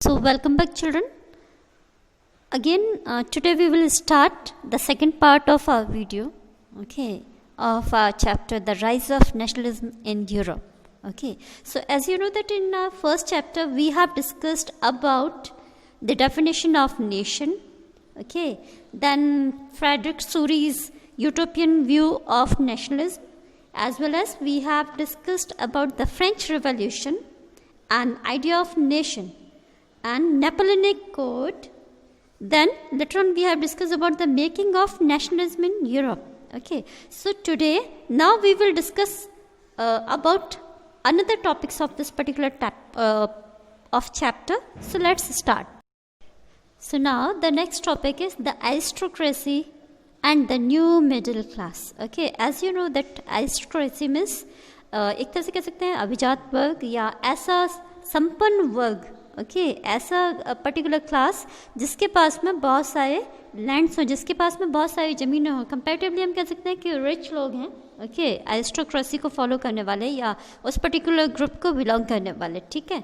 So welcome back children. Again today we will start the second part of our video, of our chapter The Rise of Nationalism in Europe. So as you know that in our first chapter we have discussed about the definition of nation, then Frederick Suri's utopian view of nationalism, as well as we have discussed about the French Revolution and idea of nation and Napoleonic Code. Then later on we have discussed about the making of nationalism in Europe. So today now we will discuss about another topics of this particular of chapter. So let's start. So now the next topic is the aristocracy and the new middle class. As you know that aristocracy means एक तरह से कह सकते हैं अभिजात वर्ग या ऐसा संपन्न वर्ग, ऐसा पर्टिकुलर क्लास जिसके पास में बहुत सारे लैंड्स हो, जिसके पास में बहुत सारी ज़मीनें हो. कंपैरेटिवली हम कह सकते हैं कि रिच लोग हैं, एरिस्टोक्रेसी को फॉलो करने वाले या उस पर्टिकुलर ग्रुप को बिलोंग करने वाले. ठीक है,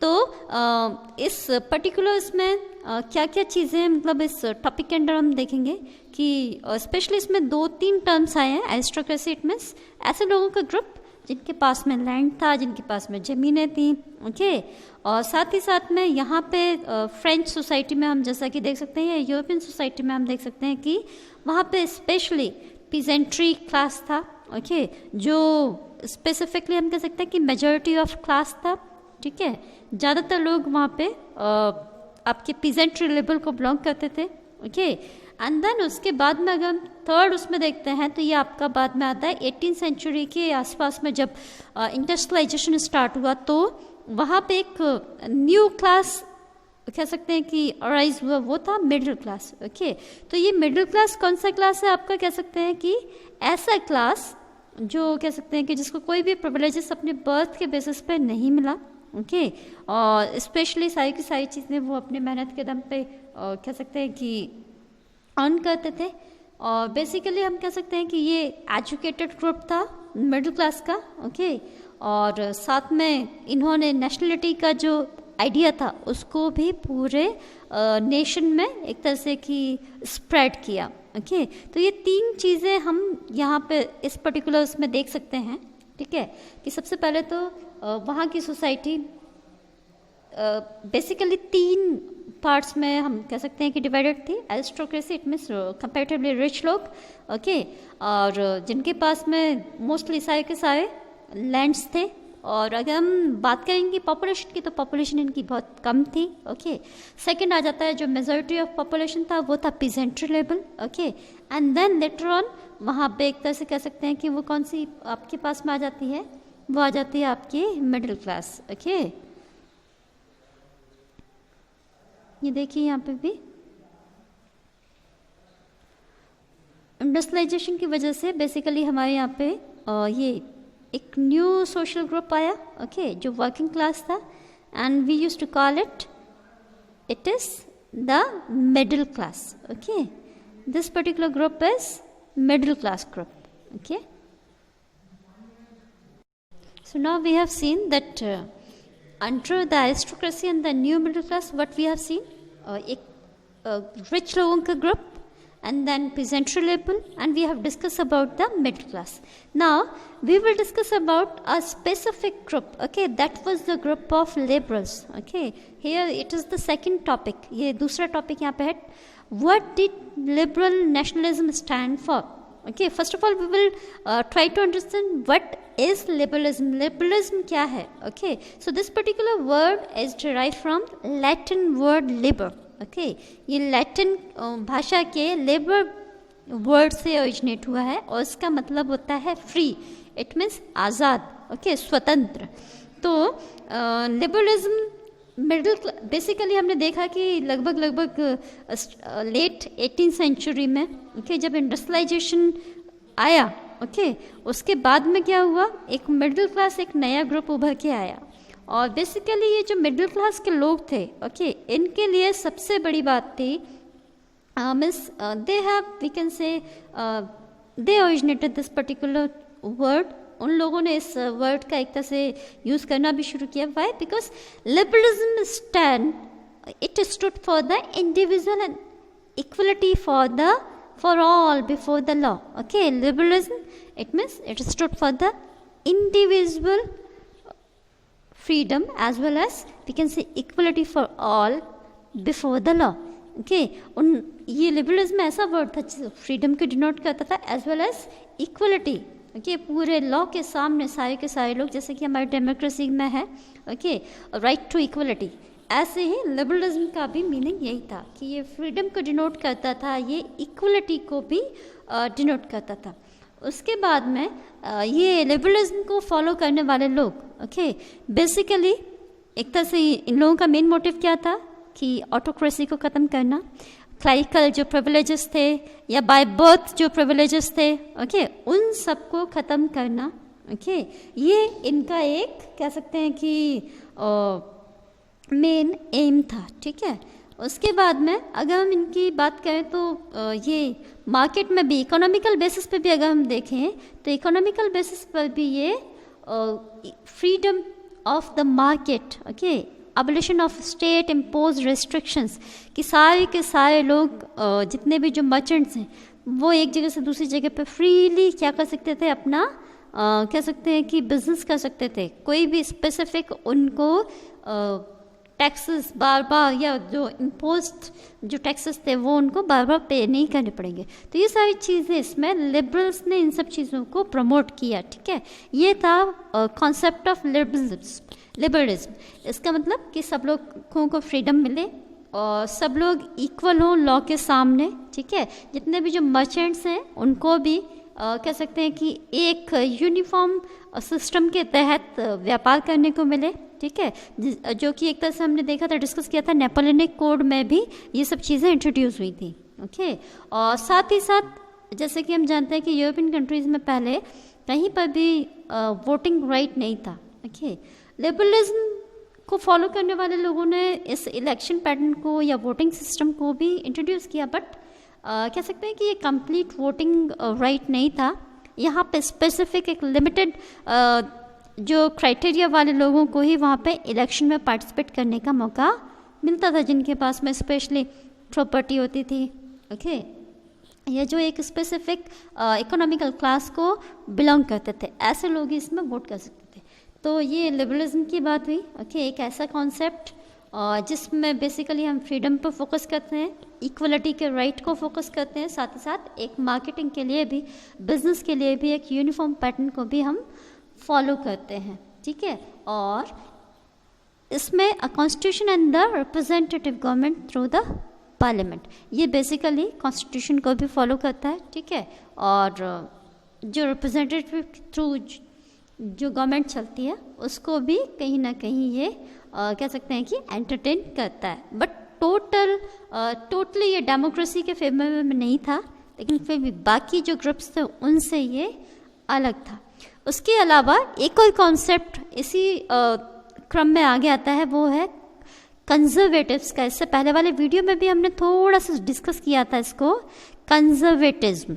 तो इस पर्टिकुलर इसमें क्या क्या चीज़ें हैं, मतलब इस टॉपिक के अंदर हम देखेंगे कि स्पेशली इसमें 2-3 टर्म्स आए हैं. एरिस्टोक्रेसी इट मीन्स ऐसे लोगों का ग्रुप जिनके पास में लैंड था, जिनके पास में ज़मीनें थी. और साथ ही साथ में यहाँ पे फ्रेंच सोसाइटी में हम जैसा कि देख सकते हैं, या यूरोपियन सोसाइटी में हम देख सकते हैं कि वहाँ पे स्पेशली पीजेंट्री क्लास था, जो स्पेसिफिकली हम कह सकते हैं कि मेजॉरिटी ऑफ क्लास था. ठीक है, ज़्यादातर लोग वहाँ पे आपके पीजेंट्री लेवल को बिलोंग करते थे. एंड देन उसके बाद में अगर हम थर्ड उसमें देखते हैं तो ये आपका बाद में आता है 18th सेंचुरी के आसपास में, जब इंडस्ट्रियलाइजेशन स्टार्ट हुआ तो वहाँ पे एक न्यू क्लास कह सकते हैं कि अराइज हुआ, वो था मिडिल क्लास. तो ये मिडिल क्लास कौन सा क्लास है, आपका कह सकते हैं कि ऐसा क्लास जो कह सकते हैं कि जिसको कोई भी प्रिविलेजेस अपने बर्थ के बेसिस पे नहीं मिला. और स्पेशली सारी की सारी चीज़ें वो अपने मेहनत के दम पे कह सकते हैं कि अर्न करते थे. और बेसिकली हम कह सकते हैं कि ये एजुकेटेड ग्रुप था मिडिल क्लास का. और साथ में इन्होंने नेशनलिटी का जो आइडिया था उसको भी पूरे नेशन में एक तरह से कि स्प्रेड किया. तो ये 3 चीज़ें हम यहाँ पे इस पर्टिकुलर उसमें देख सकते हैं. ठीक है, कि सबसे पहले तो वहाँ की सोसाइटी बेसिकली 3 पार्ट्स में हम कह सकते हैं कि डिवाइडेड थी. Aristocracy it means comparatively rich लोग, और जिनके पास में मोस्टली सारे के सारे लैंड्स थे. और अगर हम बात करेंगे पॉपुलेशन की तो पॉपुलेशन इनकी बहुत कम थी. सेकंड आ जाता है जो मेजॉरिटी ऑफ पॉपुलेशन था वो था peasantry level. And then later on वहाँ पे एक तरह से कह सकते हैं कि वो कौन सी आपके पास में आ जाती है, वो आ जाती है आपकी मिडिल क्लास. ये देखिए यहाँ पे भी इंडस्ट्रियलाइजेशन की वजह से बेसिकली हमारे यहाँ पे ये एक न्यू सोशल ग्रुप आया, जो वर्किंग क्लास था. And we used to call it is the middle class. This particular group is middle class group. So now we have seen that under the aristocracy and the new middle class, what we have seen, एक rich लोगों का group, and then peasantry level, and we have discussed about the middle class. Now we will discuss about a specific group. That was the group of liberals. Here it is the second topic. ये दूसरा topic यहाँ पे है. What did liberal nationalism stand for? First of all we will try to understand what is liberalism. Liberalism क्या है? So this particular word is derived from Latin word liber. ये Latin भाषा के लेबर वर्ड से originate हुआ है और इसका मतलब होता है फ्री. इट मीन्स आज़ाद, स्वतंत्र. तो लिबरलिज्म मिडिल बेसिकली हमने देखा कि लगभग लेट 18th सेंचुरी में जब इंडस्ट्रियलाइजेशन आया, उसके बाद में क्या हुआ, एक मिडिल क्लास एक नया ग्रुप उभर के आया. और बेसिकली ये जो मिडिल क्लास के लोग थे, इनके लिए सबसे बड़ी बात थी means they have we can say they originated this particular word. उन लोगों ने इस वर्ड का एक तरह से यूज़ करना भी शुरू किया. Why? Because liberalism stand it stood for the individual and equality for all before the law. Okay, liberalism, it means it stood for the individual freedom as well as we can say equality for all before the law. Okay, ये liberalism ऐसा word था freedom को denote करता था as well as equality. Okay, पूरे law के सामने सारे के सारे लोग, जैसे कि हमारी डेमोक्रेसी में है. Okay, right to equality. ऐसे ही लिबरलिज्म का भी मीनिंग यही था कि ये फ्रीडम को डिनोट करता था, ये इक्वलिटी को भी डिनोट करता था. उसके बाद में ये लिबरलिज्म को फॉलो करने वाले लोग, ओके, बेसिकली एक तरह से इन लोगों का मेन मोटिव क्या था कि ऑटोक्रेसी को ख़त्म करना, क्लाइकल जो प्रिविलेजेस थे या बाय बर्थ जो प्रिविलेजेस थे, ओके, उन सबको ख़त्म करना. ओके, ये इनका एक कह सकते हैं कि मेन एम था. ठीक है, उसके बाद में अगर हम इनकी बात करें तो ये मार्केट में भी इकोनॉमिकल बेसिस पे भी अगर हम देखें तो इकोनॉमिकल बेसिस पर भी ये freedom of the market, okay, abolition of state impose restrictions, कि सारे के सारे लोग जितने भी जो मर्चेंट्स हैं वो एक जगह से दूसरी जगह पे फ्रीली क्या कर सकते थे, अपना कह सकते हैं कि बिजनेस कर सकते थे. कोई भी स्पेसिफिक उनको टैक्सेस बार बार या जो इम्पोज्ड जो टैक्सेस थे वो उनको बार बार पे नहीं करने पड़ेंगे. तो ये सारी चीज़ें इसमें लिबरल्स ने इन सब चीज़ों को प्रमोट किया. ठीक है, ये था कॉन्सेप्ट ऑफ लिबरलिज्म. इसका मतलब कि सब लोगों को फ्रीडम मिले और सब लोग इक्वल हों लॉ के सामने. ठीक है, जितने भी जो मर्चेंट्स हैं उनको भी कह सकते हैं कि एक यूनिफॉर्म सिस्टम के तहत व्यापार करने को मिले. ठीक है, जो कि एक तरह से हमने देखा था, डिस्कस किया था, नेपोलियनिक कोड में भी ये सब चीज़ें इंट्रोड्यूस हुई थी. ओके, और साथ ही साथ जैसे कि हम जानते हैं कि यूरोपियन कंट्रीज़ में पहले कहीं पर भी वोटिंग राइट नहीं था. ओके, लिबरलिज्म को फॉलो करने वाले लोगों ने इस इलेक्शन पैटर्न को या वोटिंग सिस्टम को भी इंट्रोड्यूस किया, बट कह सकते हैं कि ये कंप्लीट वोटिंग राइट नहीं था. यहाँ पे स्पेसिफिक एक लिमिटेड जो क्राइटेरिया वाले लोगों को ही वहाँ पे इलेक्शन में पार्टिसिपेट करने का मौका मिलता था, जिनके पास में स्पेशली प्रॉपर्टी होती थी. ओके, या जो एक स्पेसिफिक इकोनॉमिकल क्लास को बिलोंग करते थे, ऐसे लोग ही इसमें वोट कर सकते थे. तो ये लिबरलिज्म की बात हुई. ओके, एक ऐसा कॉन्सेप्ट जिसमें बेसिकली हम फ्रीडम पर फोकस करते हैं, इक्वलिटी के राइट को फोकस करते हैं, साथ ही साथ एक मार्केटिंग के लिए भी, बिजनेस के लिए भी एक यूनिफॉर्म पैटर्न को भी हम फॉलो करते हैं. ठीक है, और इसमें a constitution and the representative government through the parliament, ये बेसिकली कॉन्स्टिट्यूशन को भी फॉलो करता है. ठीक है, और जो रिप्रेजेंटेटिव थ्रू जो गवर्नमेंट चलती है उसको भी कहीं ना कहीं ये कह सकते हैं कि एंटरटेन करता है. बट टोटली ये डेमोक्रेसी के फेवर में नहीं था, लेकिन फिर भी बाकी जो ग्रुप्स थे उनसे ये अलग था. उसके अलावा एक और कॉन्सेप्ट इसी क्रम में आगे आता है, वो है कंजर्वेटिव्स का. इससे पहले वाले वीडियो में भी हमने थोड़ा सा डिस्कस किया था इसको, conservatism.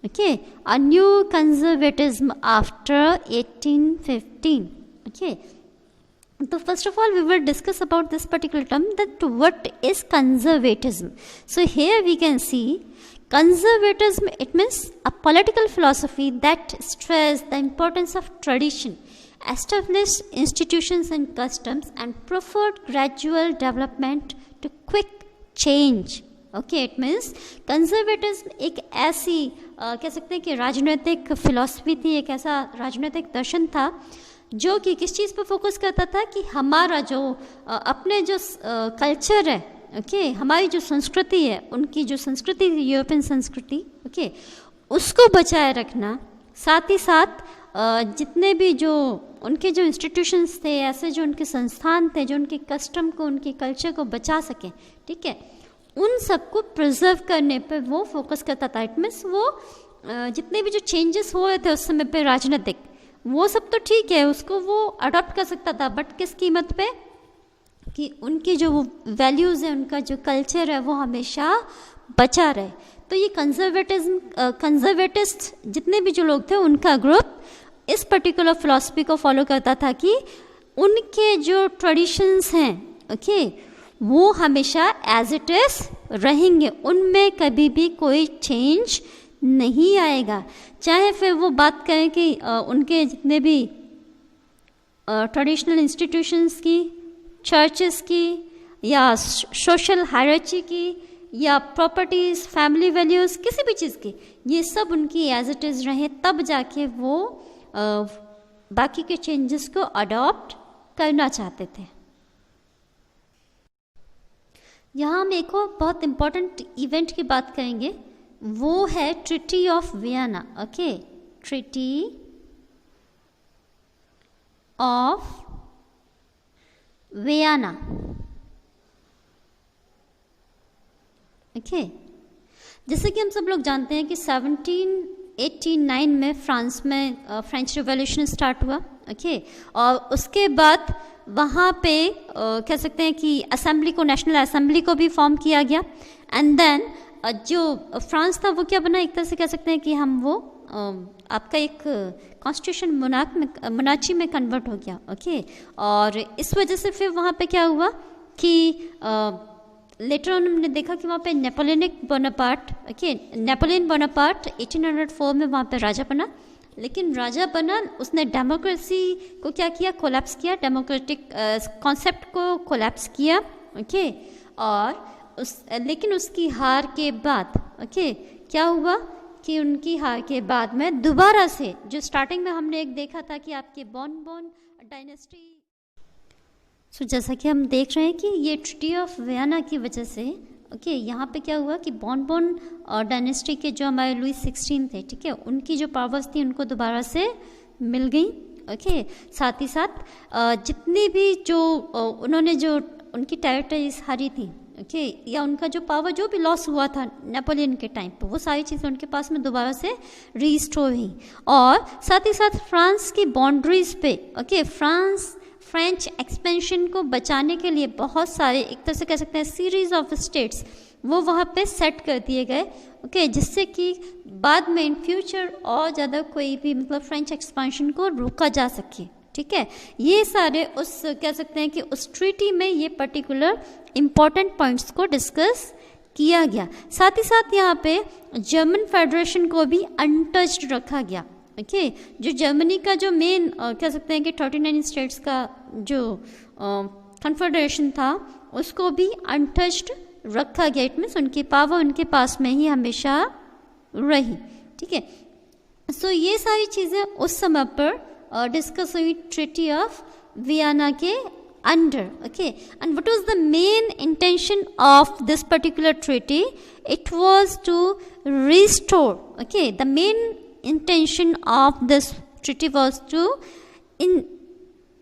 Okay, a new conservatism after 1815. Okay, so first of all we will discuss about this particular term, that what is conservatism. So here we can see conservatism, it means a political philosophy that stresses the importance of tradition, established institutions and customs, and preferred gradual development to quick change. Okay, it means conservatism एक ऐसी कह सकते हैं कि राजनीतिक philosophy थी, एक ऐसा राजनीतिक दर्शन था जो कि किस चीज़ पर फोकस करता था कि हमारा जो अपने जो कल्चर है, ओके, हमारी जो संस्कृति है, उनकी जो संस्कृति थी यूरोपियन संस्कृति, ओके, उसको बचाए रखना. साथ ही साथ जितने भी जो उनके जो इंस्टीट्यूशंस थे, ऐसे जो उनके संस्थान थे जो उनके कस्टम को, उनके कल्चर को बचा सकें, ठीक है, उन सबको प्रिजर्व करने पर वो फोकस करता था. इट मीन्स वो जितने भी जो चेंजेस हो रहे थे उस समय पे राजनीतिक, वो सब तो ठीक है, उसको वो अडॉप्ट कर सकता था, बट किस कीमत पे, कि उनकी जो वैल्यूज़ है, उनका जो कल्चर है वो हमेशा बचा रहे. तो ये कंजर्वेटिस्ट जितने भी जो लोग थे उनका ग्रुप इस पर्टिकुलर फिलॉसफी को फॉलो करता था कि उनके जो ट्रेडिशंस हैं, ओके, वो हमेशा एज इट इज़ रहेंगे, उनमें कभी भी कोई चेंज नहीं आएगा। चाहे फिर वो बात करें कि उनके जितने भी ट्रेडिशनल इंस्टीट्यूशंस की, चर्चेस की, या सोशल हायरार्ची की, या प्रॉपर्टीज़, फैमिली वैल्यूज़, किसी भी चीज़ की, ये सब उनकी एज इट इज़ रहे, तब जाके वो बाकी के चेंजेस को अडॉप्ट करना चाहते थे। यहाँ हम एक और बहुत इम्पॉर्टेंट इवेंट की बात करेंगे, वो है treaty of Vienna. Okay, treaty of Vienna. Okay, जैसे कि हम सब लोग जानते हैं कि 1789 में फ्रांस में फ्रेंच रिवॉल्यूशन स्टार्ट हुआ। ओके, और उसके बाद वहाँ पे कह सकते हैं कि असेंबली को, नेशनल असेंबली को भी फॉर्म किया गया। एंड देन जो फ्रांस था वो क्या बना, एक तरह से कह सकते हैं कि हम वो आपका एक कॉन्स्टिट्यूशन मोनार्ची में कन्वर्ट हो गया। ओके, और इस वजह से फिर वहाँ पे क्या हुआ कि लेटर ऑन हमने देखा कि वहाँ पे Napoleonic Bonaparte, okay, Napoleon Bonaparte 1804 में वहाँ पे राजा बना। लेकिन राजा बना, उसने डेमोक्रेसी को क्या किया, कोलैप्स किया, डेमोक्रेटिक कॉन्सेप्ट को कोलैप्स किया। ओके, और लेकिन उसकी हार के बाद, ओके, क्या हुआ कि उनकी हार के बाद में दोबारा से, जो स्टार्टिंग में हमने एक देखा था कि आपके बॉन डायनेस्टी, सो जैसा कि हम देख रहे हैं कि ये ट्रीटी ऑफ वियना की वजह से, ओके, यहाँ पे क्या हुआ कि बॉन डायनेस्टी के जो हमारे लुई 16 थे, ठीक है, उनकी जो पावर्स थी उनको दोबारा से मिल गई। ओके, साथ ही साथ जितनी भी जो उन्होंने जो उनकी टेरिटरीज हारी थी, ओके, या उनका जो पावर जो भी लॉस हुआ था नेपोलियन के टाइम पर, वो सारी चीज़ें उनके पास में दोबारा से रीस्टोर हुई। और साथ ही साथ फ्रांस की बाउंड्रीज पे, ओके, फ्रेंच एक्सपेंशन को बचाने के लिए बहुत सारे, एक तरह से कह सकते हैं सीरीज ऑफ स्टेट्स, वो वहाँ पे सेट कर दिए गए। ओके, जिससे कि बाद में इन फ्यूचर और ज़्यादा कोई भी मतलब फ्रेंच एक्सपेंशन को रोका जा सके। ठीक है, ये सारे उस कह सकते हैं कि उस ट्रीटी में ये पर्टिकुलर इम्पॉर्टेंट पॉइंट्स को डिस्कस किया गया। साथ ही साथ यहाँ पे जर्मन फेडरेशन को भी अनटच्ड रखा गया। ओके, जो जर्मनी का जो मेन कह सकते हैं कि 39 स्टेट्स का जो कन्फेडरेशन था, उसको भी अनटच्ड रखा गया। इट मीन्स उनकी पावर उनके पास में ही हमेशा रही। ठीक है, सो ये सारी चीज़ें उस समय पर डिस्कस हुई ट्रीटी ऑफ वियना के अंडर। Okay, and what was the main intention of this particular treaty? It was to restore, okay, the main intention of this treaty was to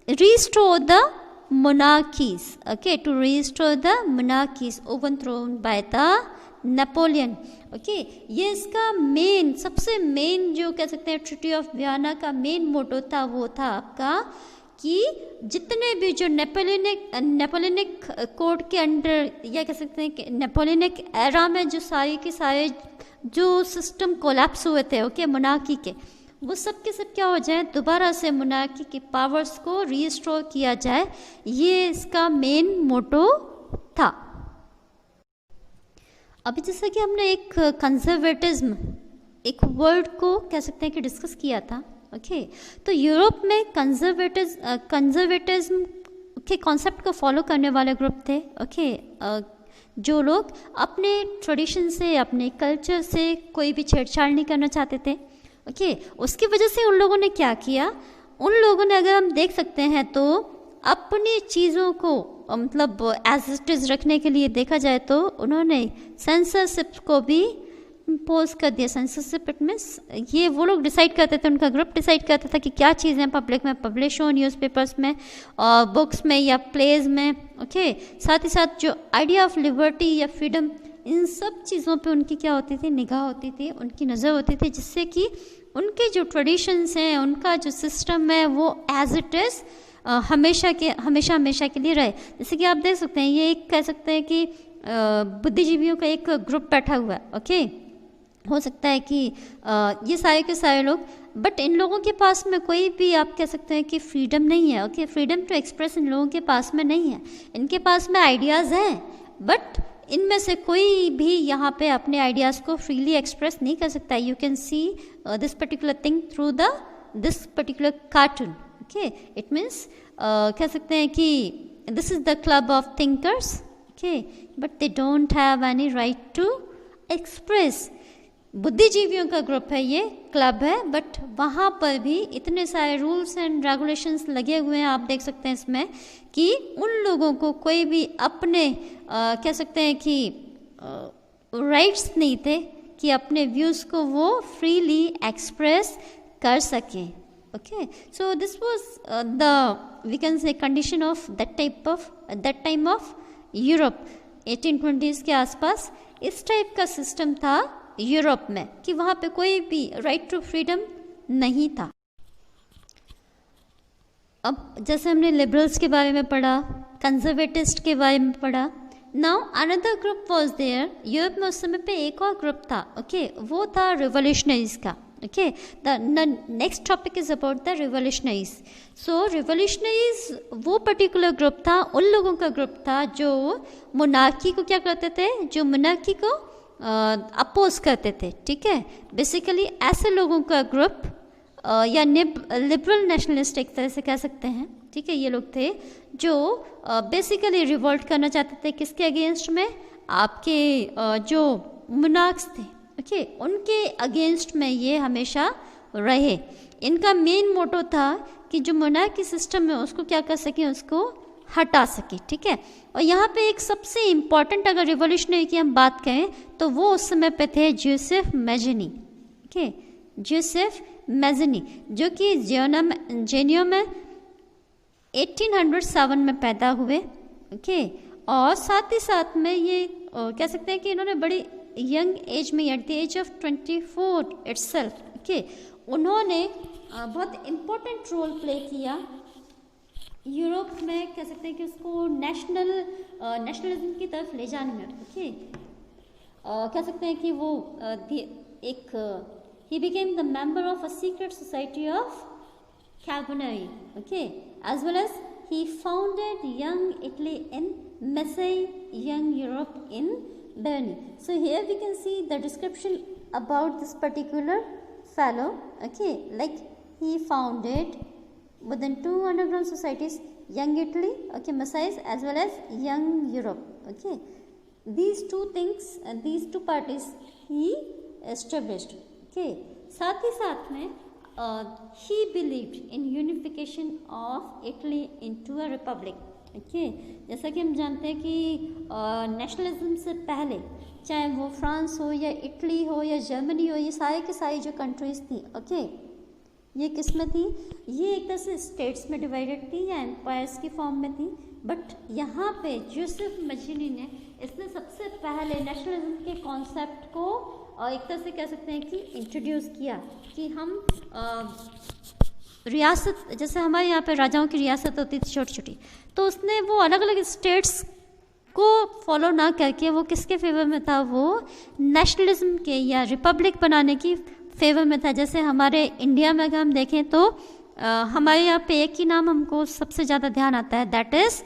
restore the monarchies, okay, to restore the monarchies overthrown by the Napoleon. okay, ये इसका main, सबसे main जो कह सकते हैं treaty of Vienna का main motto था, वो था आपका कि जितने भी जो नेपोलियनिक कोड के अंडर, या कह सकते हैं कि नेपोलियनिक एरा में जो सारे के सारे जो सिस्टम कोलैप्स हुए थे, ओके, मोनार्की के, वो सब के सब क्या हो जाए, दोबारा से मोनार्की की पावर्स को रीस्टोर किया जाए। ये इसका मेन मोटो था। अभी जैसा कि हमने एक कंजर्वेटिज्म, एक वर्ड को कह सकते हैं कि डिस्कस किया था। ओके, तो यूरोप में कंजर्वेटिज्म के कॉन्सेप्ट को फॉलो करने वाले ग्रुप थे। ओके, जो लोग अपने ट्रेडिशन से, अपने कल्चर से कोई भी छेड़छाड़ नहीं करना चाहते थे। ओके, उसकी वजह से उन लोगों ने क्या किया, उन लोगों ने, अगर हम देख सकते हैं तो, अपनी चीज़ों को मतलब एज इट इज़ रखने के लिए देखा जाए तो उन्होंने सेंसरशिप को भी इम्पोज कर दिया। सेंसरशिप में ये वो लोग डिसाइड करते थे, उनका ग्रुप डिसाइड करता था कि क्या चीज़ें पब्लिक में पब्लिश हो, न्यूज़पेपर्स में और बुक्स में या प्लेज में। ओके, साथ ही साथ जो आइडिया ऑफ लिबर्टी या फ्रीडम, इन सब चीज़ों पे उनकी क्या होती थी, निगाह होती थी, उनकी नज़र होती थी, जिससे कि उनके जो ट्रेडिशंस हैं, उनका जो सिस्टम है, वो एज इट इज़ हमेशा के लिए रहे। जैसे कि आप देख सकते हैं, ये एक कह सकते हैं कि बुद्धिजीवियों का एक ग्रुप बैठा हुआ है। ओके, हो सकता है कि ये सारे के सारे लोग, बट इन लोगों के पास में कोई भी आप कह सकते हैं कि फ्रीडम नहीं है. ओके, फ्रीडम टू एक्सप्रेस इन लोगों के पास में नहीं है. इनके पास में आइडियाज़ हैं, बट इनमें से कोई भी यहाँ पे अपने आइडियाज़ को फ्रीली एक्सप्रेस नहीं कर सकता. You can see this particular thing through this particular cartoon. Okay, it means कह सकते हैं कि this is the club of thinkers. Okay, but they don't have any right to express. बुद्धिजीवियों का ग्रुप है, ये क्लब है, बट वहाँ पर भी इतने सारे रूल्स एंड रेगुलेशंस लगे हुए हैं. आप देख सकते हैं इसमें कि उन लोगों को कोई भी अपने कह सकते हैं कि राइट्स नहीं थे कि अपने व्यूज़ को वो फ्रीली एक्सप्रेस कर सकें. Okay, so this was the we can say condition of that time of Europe. 1820s के आसपास इस टाइप का सिस्टम था यूरोप में कि वहाँ पे कोई भी राइट टू फ्रीडम नहीं था. अब जैसे हमने लिबरल्स के बारे में पढ़ा, कंजर्वेटिस्ट के बारे में पढ़ा. Now another group was there. Europe में उस समय पे एक और ग्रुप था. ओके, वो था रिवोल्यूशनरीज का. Okay, the next topic is about the revolutionaries. So revolutionaries वो पर्टिकुलर ग्रुप था, उन लोगों का ग्रुप था जो मोनार्की को क्या करते थे, जो मोनार्की को अपोज करते थे. ठीक है, बेसिकली ऐसे लोगों का ग्रुप या लिबरल नेशनलिस्ट एक तरह से कह सकते हैं. ठीक है, ये लोग थे जो बेसिकली रिवोल्ट करना चाहते थे. किसके अगेंस्ट में? आपके जो मोनार्क्स थे. ओके, उनके अगेंस्ट में ये हमेशा रहे. इनका मेन मोटो था कि जो मोनार्की सिस्टम है उसको क्या कर सकें, उसको हटा सके. ठीक है, और यहाँ पे एक सबसे इम्पॉर्टेंट अगर रिवोल्यूशनरी की हम बात करें तो वो उस समय पे थे जोसेफ मैज़नी. ओके, जोसेफ मैज़नी जो कि जेनियो में 1807 में पैदा हुए. ओके, और साथ ही साथ में ये कह सकते हैं कि इन्होंने बड़ी यंग एज में, at the age of 24 itself, okay, उन्होंने बहुत इम्पोर्टेंट रोल प्ले किया यूरोप में. कह सकते हैं कि उसको नेशनलिज्म की तरफ ले जाने में. ओके, कह सकते हैं कि वो एक ही became the member of a secret society of Carbonari. Okay, as well as he founded Young Italy in Marseille, Young Europe in Berne. So here we can see the description about this particular fellow. Okay, like he founded more than 2 underground societies, Young Italy, okay, Messiahs, as well as Young Europe. Okay, these two things, these two parties he established. Okay, साथ ही साथ में he believed in unification of Italy into a republic. Okay, जैसा कि हम जानते हैं कि nationalism से पहले चाहे वो फ्रांस हो या इटली हो या जर्मनी हो, ये सारे के सारी जो कंट्रीज़ थी, ओके, ये किस में थी? ये एक तरह से स्टेट्स में डिवाइडेड थी या एम्पायर्स की फॉर्म में थी. बट यहाँ पे जोसेफ मैज़नी ने इसने सबसे पहले नेशनलिज्म के कॉन्सेप्ट को एक तरह से कह सकते हैं कि इंट्रोड्यूस किया कि हम रियासत, जैसे हमारे यहाँ पे राजाओं की रियासत होती थी छोटी छोटी, तो उसने वो अलग अलग स्टेट्स को फॉलो ना करके वो किसके फेवर में था? वो नेशनलिज्म के या रिपब्लिक बनाने की फेवर में था. जैसे हमारे इंडिया में अगर हम देखें तो हमारे यहाँ पे एक ही नाम हमको सबसे ज़्यादा ध्यान आता है, दैट इज़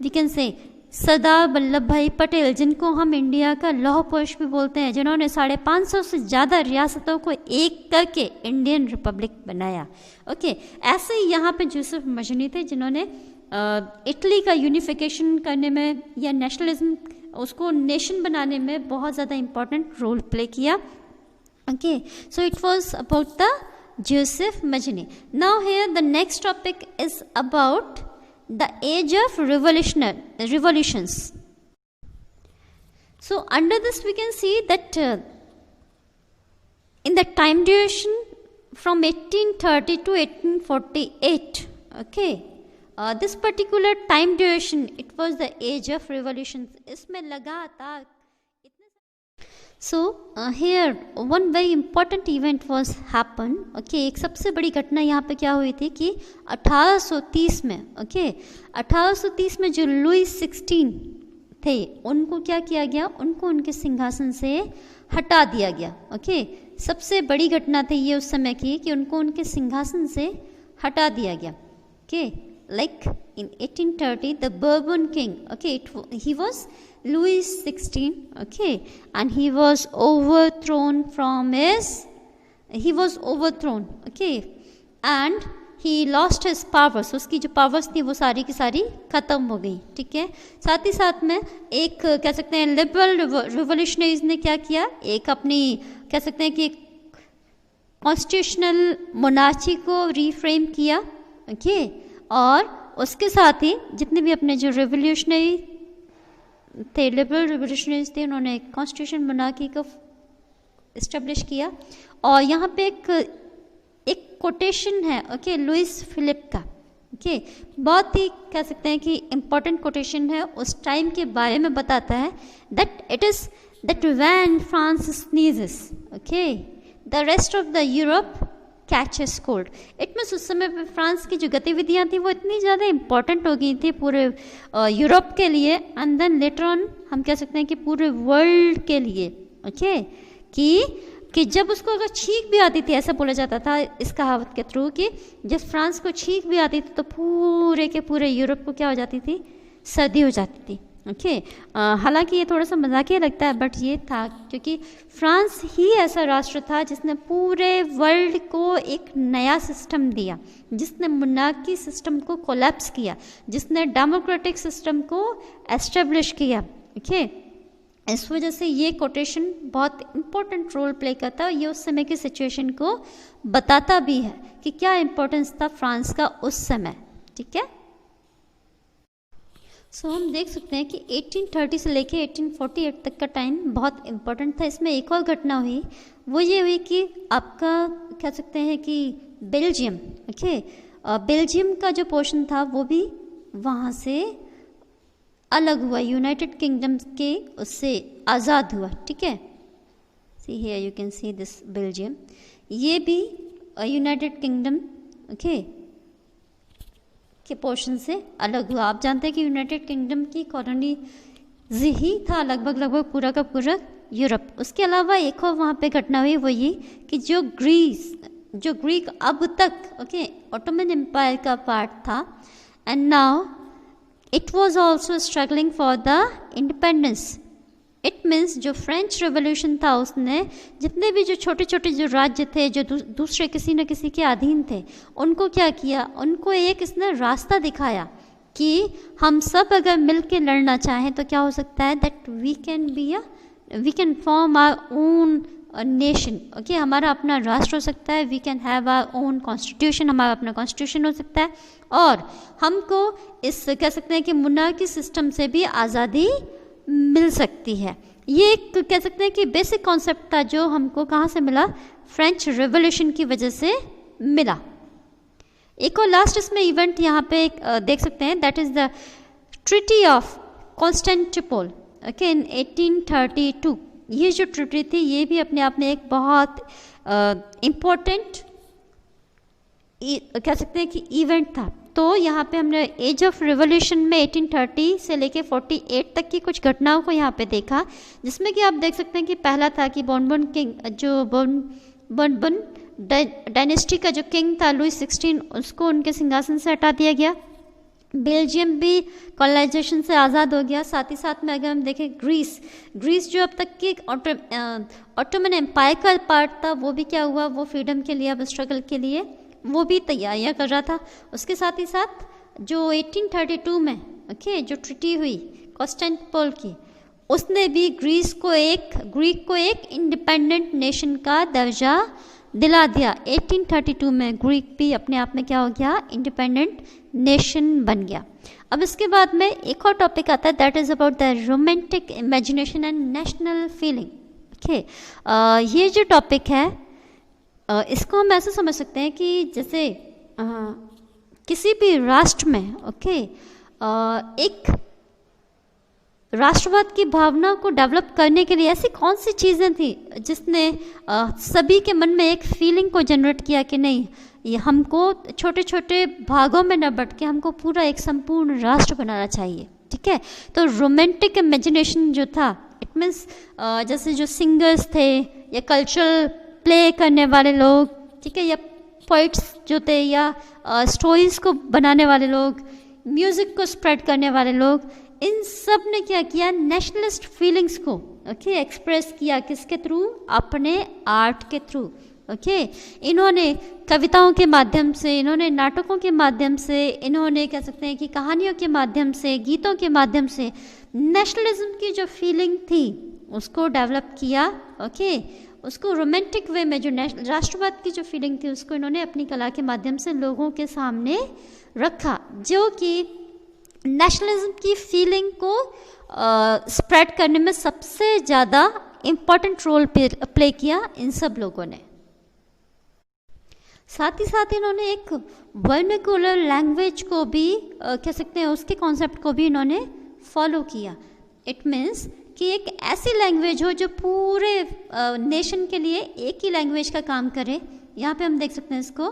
वी कैन से सरदार वल्लभ भाई पटेल, जिनको हम इंडिया का लौह पुरुष भी बोलते हैं, जिन्होंने 550 से ज़्यादा रियासतों को एक करके इंडियन रिपब्लिक बनाया. ओके, ऐसे ही यहाँ पे जोसेफ मैज़नी थे जिन्होंने इटली का यूनिफिकेशन करने में या नेशनलिज्म, उसको नेशन बनाने में बहुत ज़्यादा इम्पॉर्टेंट रोल प्ले किया. Okay, so it was about the Joseph Mazzini. Now here the next topic is about the age of revolutions. So under this we can see that in the time duration from 1830 to 1848, okay, this particular time duration, it was the age of revolutions. इसमें लगातार So here one very important event was happen. Okay, एक सबसे बड़ी घटना यहाँ पे क्या हुई थी कि 1830 में, okay, 1830 में जो लुई 16 थे उनको क्या किया गया, उनको उनके सिंहासन से हटा दिया गया। ओके, सबसे बड़ी घटना थी ये उस समय की कि उनको उनके सिंहासन से हटा दिया गया। Okay, like in 1830 the Bourbon king, okay, he was Louis XVI, okay, and he was overthrown, okay, and he lost his powers, उसकी जो पावर्स थी वो सारी की सारी ख़त्म हो गई। ठीक है, साथ ही साथ में एक कह सकते हैं लिबरल रिवोल्यूशनरीज ने क्या किया, एक अपनी कह सकते हैं कि कॉन्स्टिट्यूशनल मोनार्ची को रीफ्रेम किया। ओके, और उसके साथ ही जितने भी अपने जो रिवोल्यूशनरी थे, लिबरल रिवोल्यूशनरीज थे, उन्होंने कॉन्स्टिट्यूशन मोनार्की को इस्टेब्लिश किया। और यहाँ पे एक कोटेशन है, ओके, लुइस फिलिप का। ओके, बहुत ही कह सकते हैं कि इम्पोर्टेंट कोटेशन है, उस टाइम के बारे में बताता है that it is that when France sneezes, okay, the rest of the Europe catches cold. It means उस समय पे फ्रांस की जो गतिविधियाँ थी वो इतनी ज़्यादा इम्पॉर्टेंट हो गई थी पूरे यूरोप के लिए, एंड देन लेटर ऑन हम कह सकते हैं कि पूरे वर्ल्ड के लिए। ओके, कि जब उसको अगर छींक भी आती थी, ऐसा बोला जाता था इस कहावत के थ्रू कि जब फ्रांस को छींक भी आती थी तो पूरे के पूरे यूरोप को क्या हो जाती थी, सर्दी हो जाती थी। ओके, हालांकि ये थोड़ा सा मजाकिया लगता है, बट ये था क्योंकि फ्रांस ही ऐसा राष्ट्र था जिसने पूरे वर्ल्ड को एक नया सिस्टम दिया, जिसने मोनार्की सिस्टम को कोलैप्स किया, जिसने डेमोक्रेटिक सिस्टम को एस्टेब्लिश किया। ओके, इस वजह से ये कोटेशन बहुत इम्पोर्टेंट रोल प्ले करता है। ये उस समय की सिचुएशन को बताता भी है कि क्या इम्पोर्टेंस था फ्रांस का उस समय। ठीक है, सो हम देख सकते हैं कि 1830 से लेके 1848 तक का टाइम बहुत इम्पोर्टेंट था। इसमें एक और घटना हुई, वो ये हुई कि आपका कह सकते हैं कि बेल्जियम, ओके, बेल्जियम का जो पोर्शन था वो भी वहाँ से अलग हुआ, यूनाइटेड किंगडम के उससे आज़ाद हुआ। ठीक है, see here you can see this Belgium, ये भी यूनाइटेड किंगडम ओके के पोर्शन से अलग हुआ। आप जानते हैं कि यूनाइटेड किंगडम की कॉलोनी ही था लगभग पूरा का पूरा यूरोप। उसके अलावा एक और वहाँ पे घटना हुई, वो ये कि जो ग्रीक अब तक ओके ऑटोमन एम्पायर का पार्ट था, and now it was also struggling for the independence. It means जो फ्रेंच रेवोल्यूशन था उसने जितने भी जो छोटे छोटे जो राज्य थे जो दूसरे किसी न किसी के अधीन थे, उनको क्या किया, उनको एक इसने रास्ता दिखाया कि हम सब अगर मिल के लड़ना चाहें तो क्या हो सकता है, that we can form our own nation. Okay, हमारा अपना राष्ट्र हो सकता है, we can have our own constitution, हमारा अपना कॉन्स्टिट्यूशन हो सकता है, और हमको इस कह सकते हैं कि मोनार्की सिस्टम से भी आज़ादी मिल सकती है। ये एक कह सकते हैं कि बेसिक कॉन्सेप्ट था जो हमको कहाँ से मिला, फ्रेंच रेवोल्यूशन की वजह से मिला। एक और लास्ट इसमें इवेंट यहाँ पे देख सकते हैं, that is the treaty of Constantinople okay in 1832। ये जो ट्रीटी थी ये भी अपने आप में एक बहुत इम्पोर्टेंट कह सकते हैं कि इवेंट था। तो यहाँ पे हमने एज ऑफ रिवोल्यूशन में 1830 से लेके 48 तक की कुछ घटनाओं को यहाँ पे देखा, जिसमें कि आप देख सकते हैं कि पहला था कि बोनबोन किंग जो बोनबोन डायनेस्टी का जो किंग था लुई 16, उसको उनके सिंहासन से हटा दिया गया। बेल्जियम भी कॉलोनाइजेशन से आज़ाद हो गया। साथ ही साथ में अगर हम देखें ग्रीस जो अब तक की ऑटोमन एम्पायर का पार्ट था, वो भी क्या हुआ, वो फ्रीडम के लिए अब स्ट्रगल के लिए वो भी तैयारियां कर रहा था। उसके साथ ही साथ जो 1832 में ओके जो ट्रीटी हुई कॉन्स्टेंटिनोपल की, उसने भी ग्रीक को एक इंडिपेंडेंट नेशन का दर्जा दिला दिया। 1832 में ग्रीक भी अपने आप में क्या हो गया, इंडिपेंडेंट नेशन बन गया। अब इसके बाद में एक और टॉपिक आता है, that is about the romantic imagination and national feeling. Okay, ये जो टॉपिक है इसको हम ऐसे समझ सकते हैं कि जैसे किसी भी राष्ट्र में ओके एक राष्ट्रवाद की भावना को डेवलप करने के लिए ऐसी कौन सी चीज़ें थी जिसने सभी के मन में एक फीलिंग को जनरेट किया कि नहीं, ये हमको छोटे छोटे भागों में न बट के हमको पूरा एक संपूर्ण राष्ट्र बनाना चाहिए। ठीक है। तो रोमांटिक इमेजिनेशन जो था, इट मीन्स जैसे जो सिंगर्स थे या कल्चरल प्ले करने वाले लोग, ठीक है, या पोइट्स जो थे या स्टोरीज को बनाने वाले लोग, म्यूज़िक को स्प्रेड करने वाले लोग, इन सब ने क्या किया, नेशनलिस्ट फीलिंग्स को एक्सप्रेस किया किसके थ्रू, अपने आर्ट के थ्रू। इन्होंने कविताओं के माध्यम से, इन्होंने नाटकों के माध्यम से, इन्होंने कह सकते हैं कि कहानियों के माध्यम से, गीतों के माध्यम से नेशनलिज्म की जो फीलिंग थी उसको डेवलप किया। उसको रोमांटिक वे में, जो राष्ट्रवाद की जो फीलिंग थी उसको इन्होंने अपनी कला के माध्यम से लोगों के सामने रखा, जो कि नेशनलिज्म की फीलिंग को स्प्रेड करने में सबसे ज़्यादा इम्पॉर्टेंट रोल प्ले किया इन सब लोगों ने। साथ ही साथ इन्होंने एक वर्नाकुलर लैंग्वेज को भी कह सकते हैं, उसके कॉन्सेप्ट को भी इन्होंने फॉलो किया। इट मीन्स कि एक ऐसी लैंग्वेज हो जो पूरे नेशन के लिए एक ही लैंग्वेज का काम करे। यहाँ पे हम देख सकते हैं इसको,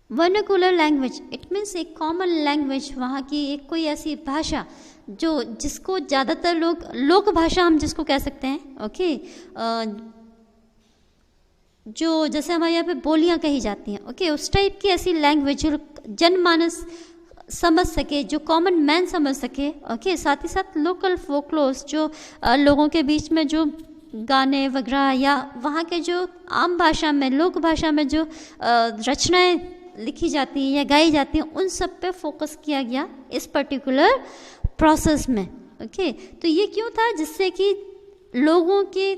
वर्नाकुलर लैंग्वेज, इट मीन्स एक कॉमन लैंग्वेज, वहाँ की एक कोई ऐसी भाषा जो जिसको ज़्यादातर लोक भाषा हम जिसको कह सकते हैं, जो जैसे हमारे यहाँ पे बोलियाँ कही जाती हैं, उस टाइप की ऐसी लैंग्वेज जो जनमानस समझ सके, जो कॉमन मैन समझ सके। साथ ही साथ लोकल फोकलोर्स, जो लोगों के बीच में जो गाने वगैरह या वहाँ के जो आम भाषा में, लोक भाषा में जो रचनाएं लिखी जाती हैं या गाई जाती हैं, उन सब पे फोकस किया गया इस पर्टिकुलर प्रोसेस में। तो ये क्यों था, जिससे कि लोगों के,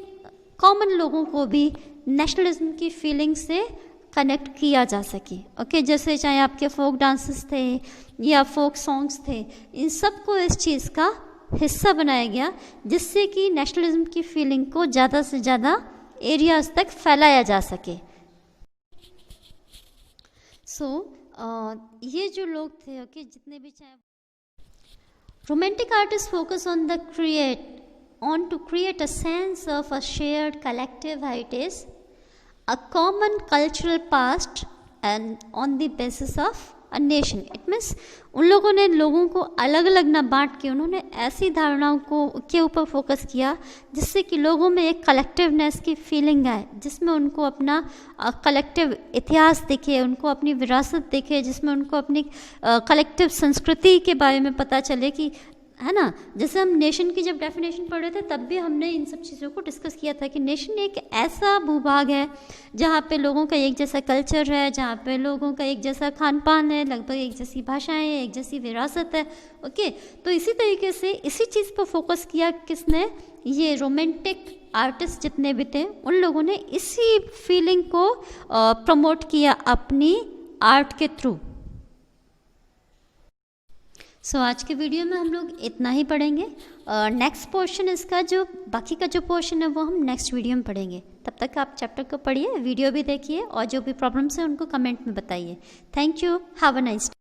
कॉमन लोगों को भी नेशनलिज्म की फीलिंग से कनेक्ट किया जा सके। जैसे चाहे आपके फोक डांसेस थे या फोक सॉन्ग्स थे, इन सब को इस चीज़ का हिस्सा बनाया गया, जिससे कि नेशनलिज्म की फीलिंग को ज़्यादा से ज़्यादा एरियाज तक फैलाया जा सके। ये जो लोग थे, जितने भी, चाहे romantic artist focus on to create a sense of a shared collective heritage, a common cultural past, and on the basis of a nation. It means उन लोगों ने लोगों को अलग अलग ना बांट के, उन्होंने ऐसी धारणाओं को के ऊपर फोकस किया जिससे कि लोगों में एक कलेक्टिवनेस की फीलिंग आए, जिसमें उनको अपना कलेक्टिव इतिहास दिखे, उनको अपनी विरासत दिखे, जिसमें उनको अपनी कलेक्टिव संस्कृति के बारे में पता चले, कि है ना। जैसे हम नेशन की जब डेफिनेशन पढ़ रहे थे तब भी हमने इन सब चीज़ों को डिस्कस किया था कि नेशन एक ऐसा भूभाग है जहाँ पे लोगों का एक जैसा कल्चर है, जहाँ पे लोगों का एक जैसा खान पान है, लगभग एक जैसी भाषाएं हैं, एक जैसी विरासत है। तो इसी तरीके से इसी चीज़ पर फोकस किया किसने, ये रोमांटिक आर्टिस्ट जितने भी थे, उन लोगों ने इसी फीलिंग को प्रमोट किया अपनी आर्ट के थ्रू। आज के वीडियो में हम लोग इतना ही पढ़ेंगे। नेक्स्ट पोर्शन इसका, जो बाकी का जो पोर्शन है वो हम नेक्स्ट वीडियो में पढ़ेंगे। तब तक आप चैप्टर को पढ़िए, वीडियो भी देखिए, और जो भी प्रॉब्लम्स हैं उनको कमेंट में बताइए। Thank you, have a nice day.